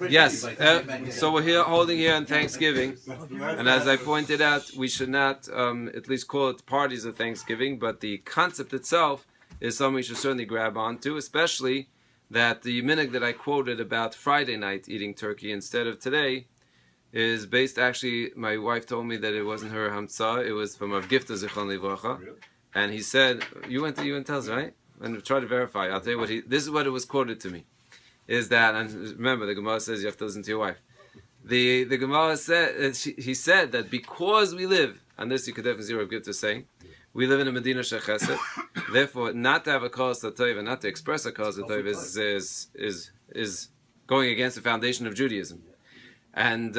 Yes, so we're here holding here on Thanksgiving, and as I pointed out, we should not at least call it parties of Thanksgiving, but the concept itself is something we should certainly grab onto, especially that the minhag that I quoted about Friday night eating turkey instead of today is based, actually, my wife told me that it wasn't her hamtzah, it was from Rav Gifta Zichron Livracha, and he said, you went to Tels, right? And try to verify. I'll tell you what this is what it was quoted to me. Is that, and remember, the Gemara says you have to listen to your wife. The Gemara said, he said that because we live, and this you could definitely see Rav Gifta saying, we live in a Medina Shel Chesed, therefore not to have a Kol Satov and not to express a Kol Satov is going against the foundation of Judaism. And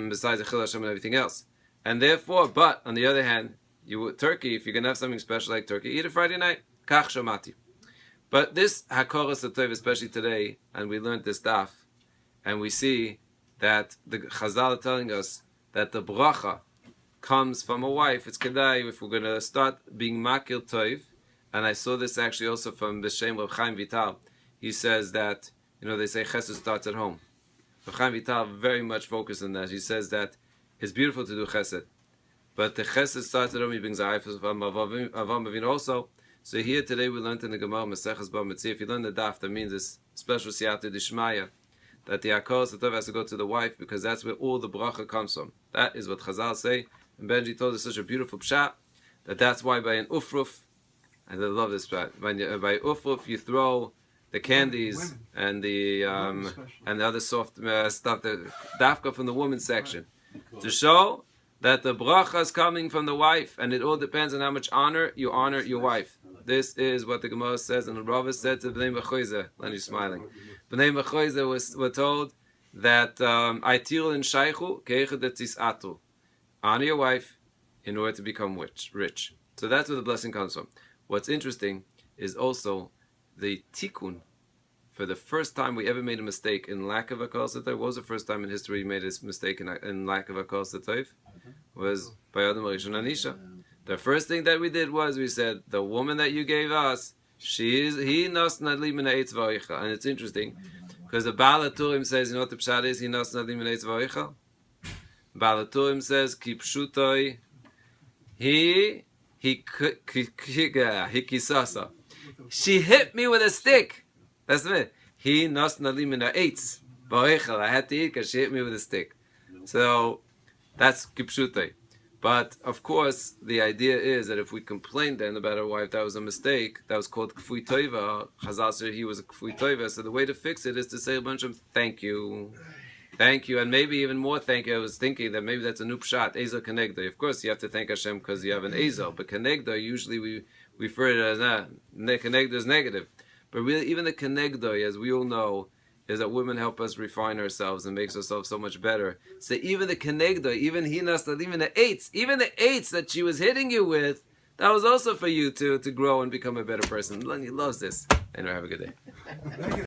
besides the Chil Hashem and everything else. And therefore, but on the other hand, turkey, if you're going to have something special like turkey, eat it Friday night. Kach Shamati. But this Hakoras Satov, especially today, and we learned this daf, and we see that the Chazal are telling us that the bracha comes from a wife. It's kedai if we're going to start being makil toiv, and I saw this actually also from B'Shem Rav Chaim Vital. He says that, they say chesed starts at home. Rav Chaim Vital very much focused on that. He says that it's beautiful to do chesed, but the chesed starts at home. He brings a Avam Avinu also. So here today we learned in the Gemara Maseches Bava Metzia. If you learn the daf, that means this special siyata d'ishmaya, that the Hakol Satov has to go to the wife because that's where all the bracha comes from. That is what Chazal say. And Benji told us such a beautiful pshat that's why by an ufruf, and I love this pshat, by ufruf you throw the candies and the other soft stuff, the dafka from the women's section, to show that the bracha is coming from the wife, and it all depends on how much honor you honor your wife. This is what the Gemara says, and the Rava said to Bnei Mechoize. Lenny's smiling. Bnei Mechoize were told that Aitil and Shaychu keichet etzis atu. Honor your wife in order to become rich. So that's where the blessing comes from. What's interesting is also the tikkun. For the first time we ever made a mistake in lack of a kol satov, what was the first time in history we made a mistake in lack of a kol satov? Was by Adam Rishon Anisha. The first thing that we did was we said, the woman that you gave us, he nos nadli min ha'etz v'oicha. And it's interesting, because the Baal HaTurim says, you know what the pshat is? He nos nadli min ha'etz v'oicha. Baal HaTurim says, ki pshutoi, he kisasa. She hit me with a stick. That's it. He nos nadli min ha'etz v'oicha. I had to eat because she hit me with a stick. So that's kipshutei. But of course, the idea is that if we complain then about our wife, that was a mistake. That was called kfui toiva. Chazal said he was a kfui toiva. So the way to fix it is to say a bunch of thank you, and maybe even more thank you. I was thinking that maybe that's a new pshat, ezel kenegdo. Of course, you have to thank Hashem because you have an ezel. But kenegdo, usually we refer to it as kenegdo is negative. But really, even the kenegdo, as we all know, is that women help us refine ourselves and makes ourselves so much better. So even the kenegdo, even the eights that she was hitting you with, that was also for you to grow and become a better person. Lenny loves this. Anyway, have a good day.